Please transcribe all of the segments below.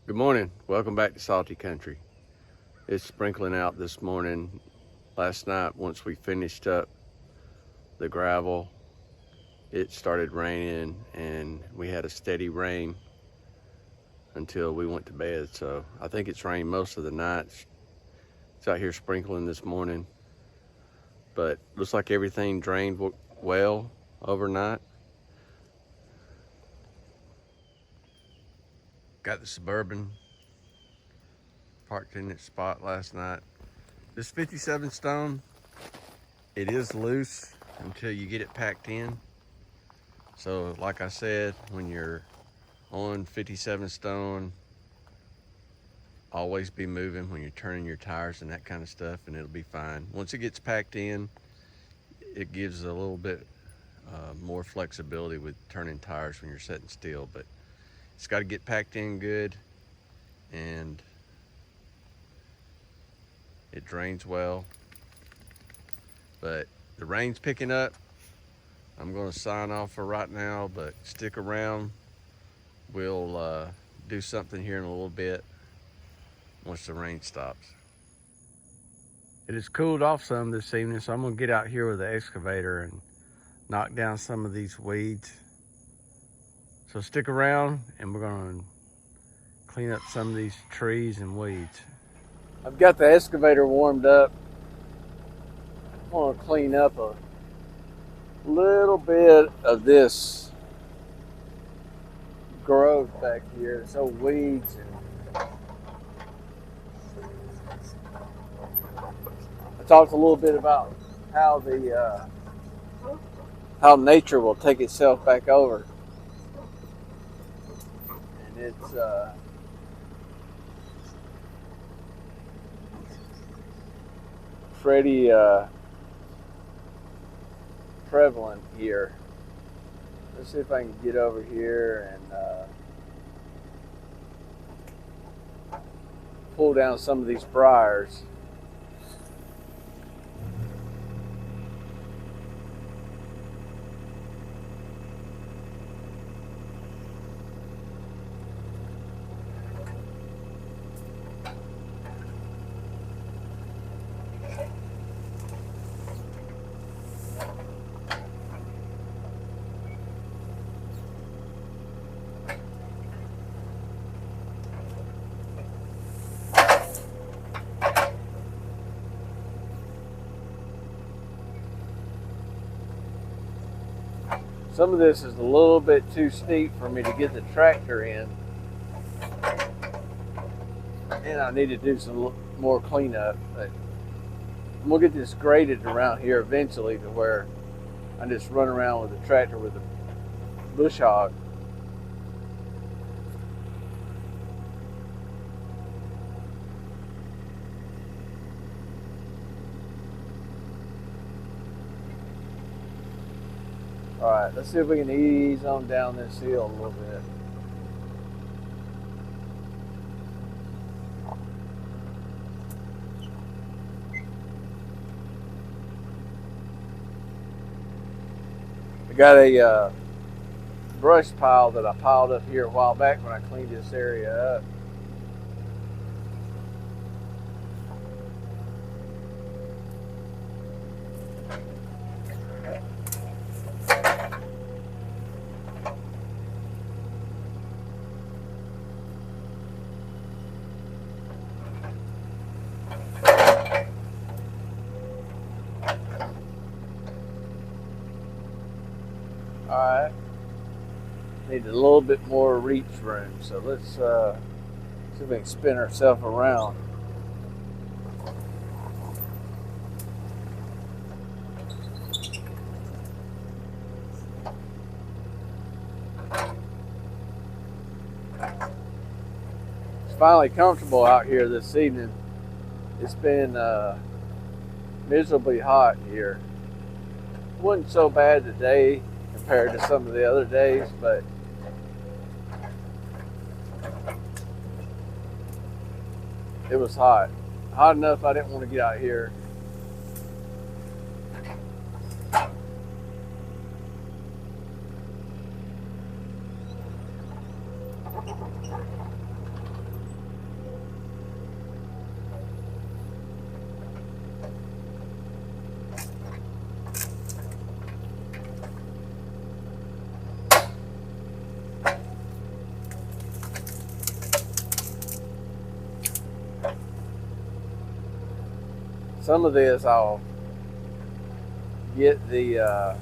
Good morning. Welcome back to Salty Country. It's sprinkling out this morning. Last night, once we finished up the gravel, it started raining and we had a steady rain until we went to bed. So I think it's rained most of the night. It's out here sprinkling this morning, but looks like everything drained well overnight. Got the Suburban parked in its spot last night. This 57 stone, it is loose until you get it packed in. So like I said, when you're on 57 stone, always be moving when you're turning your tires and that kind of stuff, and it'll be fine. Once it gets packed in, it gives a little bit more flexibility with turning tires when you're sitting still, but it's got to get packed in good, and it drains well. But the rain's picking up. I'm going to sign off for right now, but stick around. We'll do something here in a little bit once the rain stops. It has cooled off some this evening, so I'm going to get out here with the excavator and knock down some of these weeds. So stick around and we're going to clean up some of these trees and weeds. I've got the excavator warmed up. I want to clean up a little bit of this growth back here. It's old weeds, and I talked a little bit about how how nature will take itself back over, and it's pretty prevalent here. Let's see if I can get over here and pull down some of these briars. Some of this is a little bit too steep for me to get the tractor in, and I need to do some more cleanup. But I'm gonna get this graded around here eventually to where I just run around with the tractor with the bush hog. All right, let's see if we can ease on down this hill a little bit. I got a brush pile that I piled up here a while back when I cleaned this area up. Alright, need a little bit more reach room, so let's see if we can spin ourselves around. It's finally comfortable out here this evening. It's been miserably hot here. It wasn't so bad today compared to some of the other days, but it was hot. Hot enough I didn't want to get out here. Some of this I'll get the I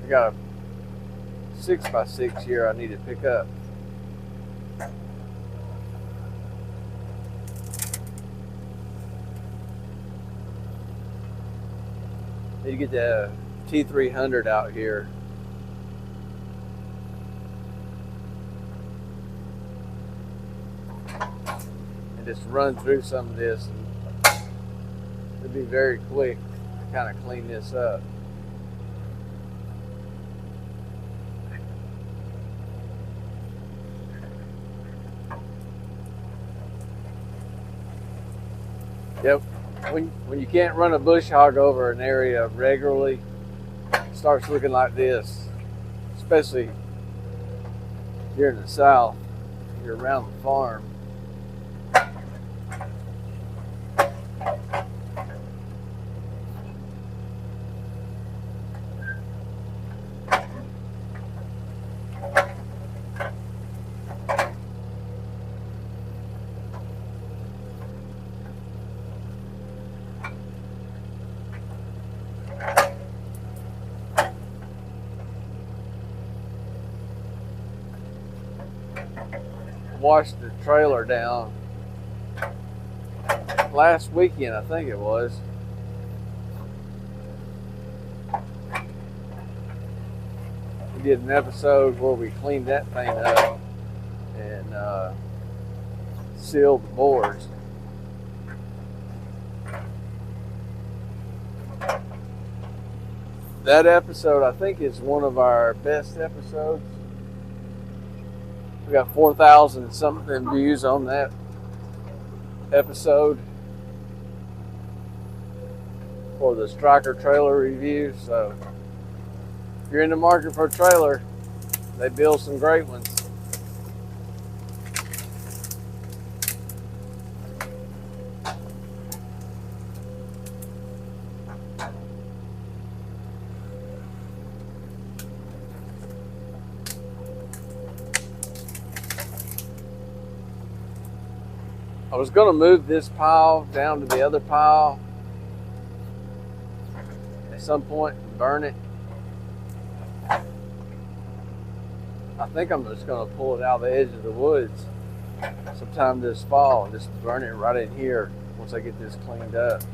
got a 6x6 here I need to pick up. Need to get the T300 out here. And just run through some of this. And it'll be very quick to kind of clean this up. Yep. When you can't run a bush hog over an area regularly, it starts looking like this. Especially here in the south, you're around the farm. Washed the trailer down last weekend, I think it was. We did an episode where we cleaned that thing up and sealed the bores. That episode, I think, is one of our best episodes. We got 4,000 something views on that episode for the Striker trailer review. So if you're in the market for a trailer, they build some great ones. I was going to move this pile down to the other pile at some point and burn it. I think I'm just going to pull it out of the edge of the woods sometime this fall and just burn it right in here once I get this cleaned up.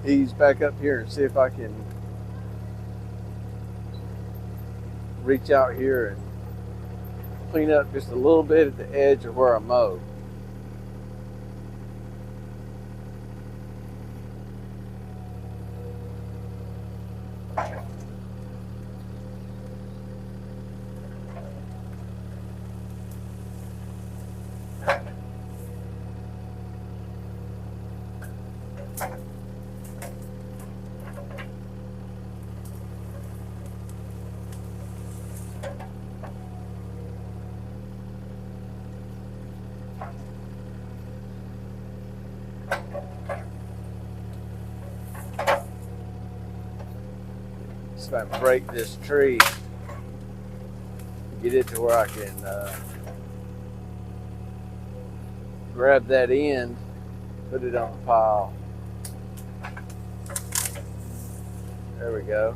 Ease back up here and see if I can reach out here and clean up just a little bit at the edge of where I mowed. If I break this tree, get it to where I can grab that end, put it on the pile. There we go.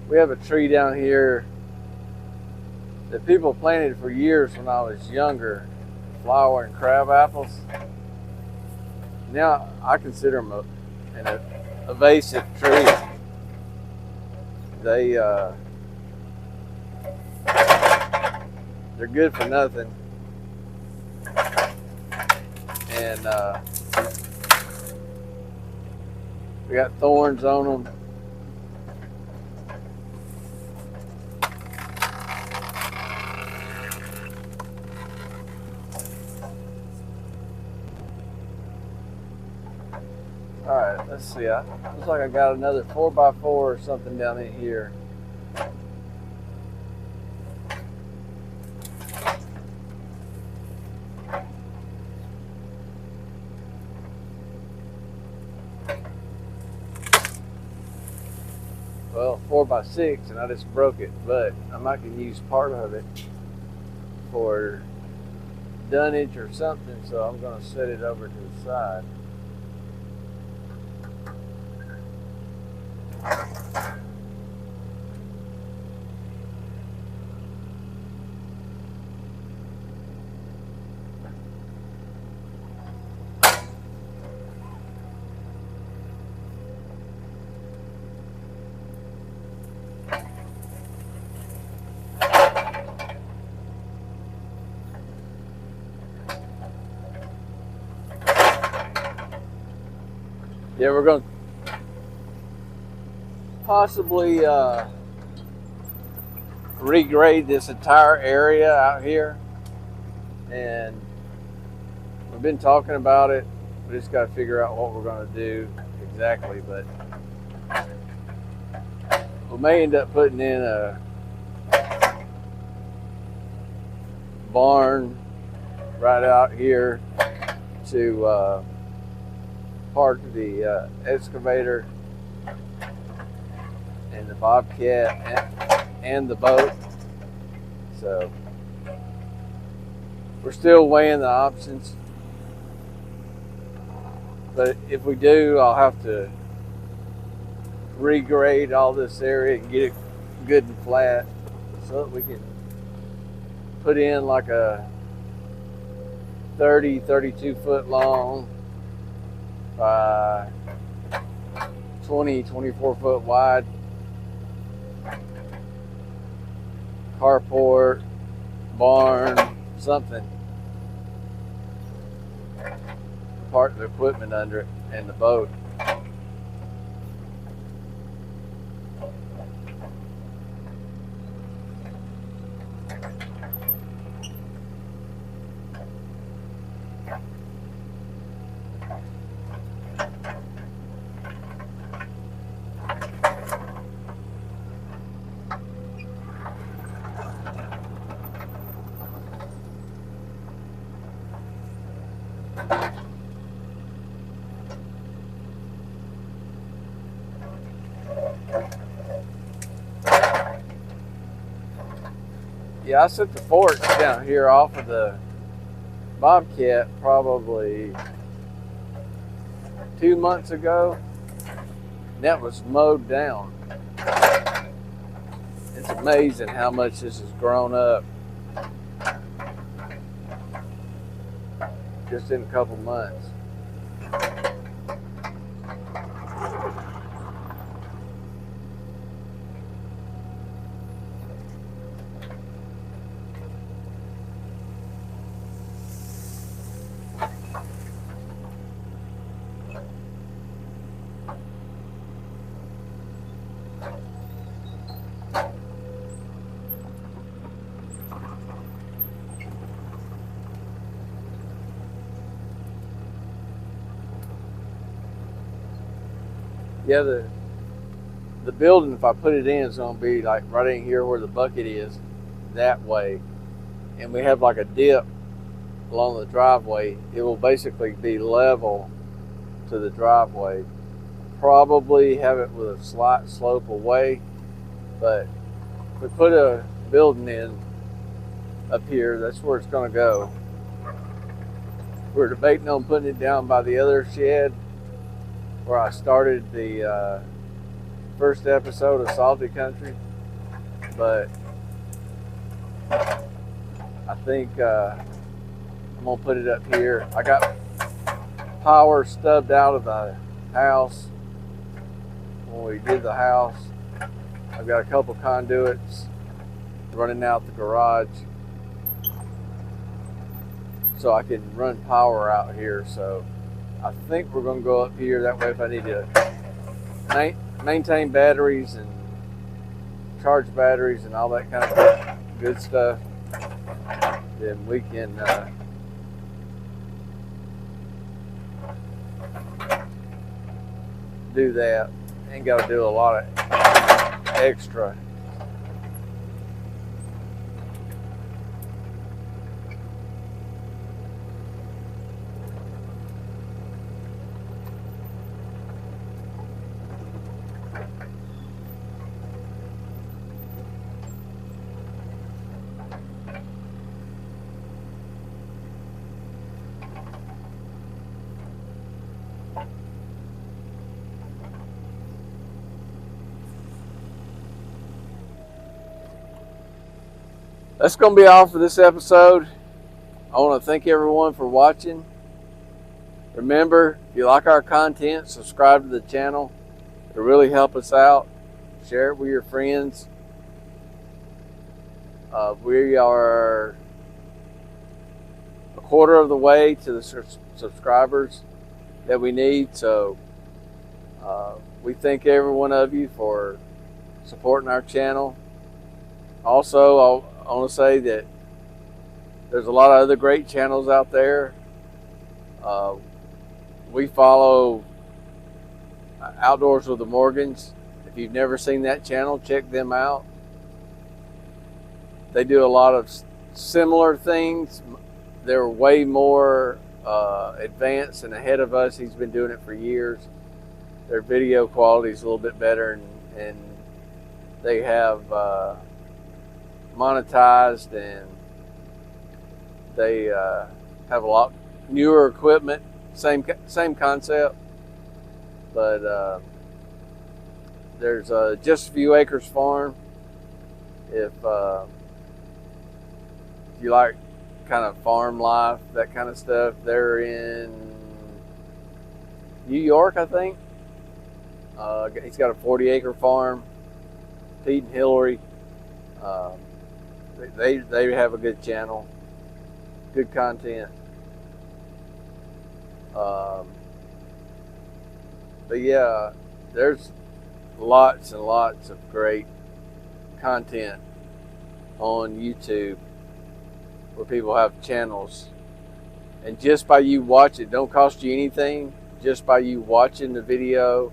We have a tree down here that people planted for years when I was younger, flowering crab apples. Now I consider them invasive tree. They're good for nothing, and we got thorns on them. All right, let's see. Looks like I got another 4x4 or something down in here. Well, 4x6, and I just broke it, but I might can use part of it for dunnage or something, so I'm going to set it over to the side. Yeah, we're going to possibly regrade this entire area out here, and we've been talking about it. We just got to figure out what we're going to do exactly, but we may end up putting in a barn right out here to park the excavator and the Bobcat and the boat. So we're still weighing the options, but if we do, I'll have to regrade all this area and get it good and flat so that we can put in like a 32 foot long by 24 foot wide carport, barn, something. Park the equipment under it and the boat. Yeah, I set the forks down here off of the Bobcat probably 2 months ago. That was mowed down. It's amazing how much this has grown up just in a couple months. Yeah, the building, if I put it in, is going to be like right in here where the bucket is, that way. And we have like a dip along the driveway. It will basically be level to the driveway. Probably have it with a slight slope away, but if we put a building in up here, that's where it's going to go. We're debating on putting it down by the other shed where I started the first episode of Salty Country, but I think I'm gonna put it up here. I got power stubbed out of the house, when we did the house. I've got a couple conduits running out the garage so I can run power out here. So I think we're going to go up here. That way if I need to maintain batteries and charge batteries and all that kind of good stuff, then we can do that. Ain't got to do a lot of extra. That's going to be all for this episode. I want to thank everyone for watching. Remember, if you like our content, subscribe to the channel. It'll really help us out. Share it with your friends. We are a quarter of the way to the subscribers that we need. So we thank every one of you for supporting our channel. Also, I want to say that there's a lot of other great channels out there. We follow Outdoors with the Morgans. If you've never seen that channel, check them out. They do a lot of similar things. They're way more advanced and ahead of us. He's been doing it for years. Their video quality is a little bit better, and they have monetized, and they have a lot newer equipment. Same concept, but there's Just a Few Acres Farm. If you like kind of farm life, that kind of stuff, they're in New York, I think. He's got a 40-acre farm. Pete and Hillary. They have a good channel, good content. But yeah, there's lots and lots of great content on YouTube where people have channels, and just by you watching, it don't cost you anything. Just by you watching the video,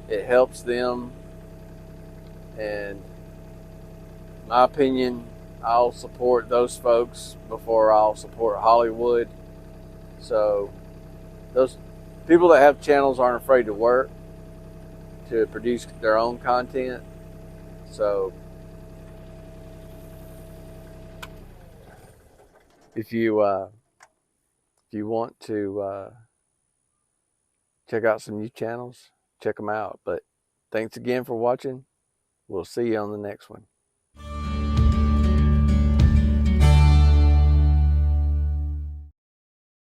it helps them. And in my opinion, I'll support those folks before I'll support Hollywood. So those people that have channels aren't afraid to work to produce their own content. So if you want to check out some new channels, check them out. But thanks again for watching. We'll see you on the next one.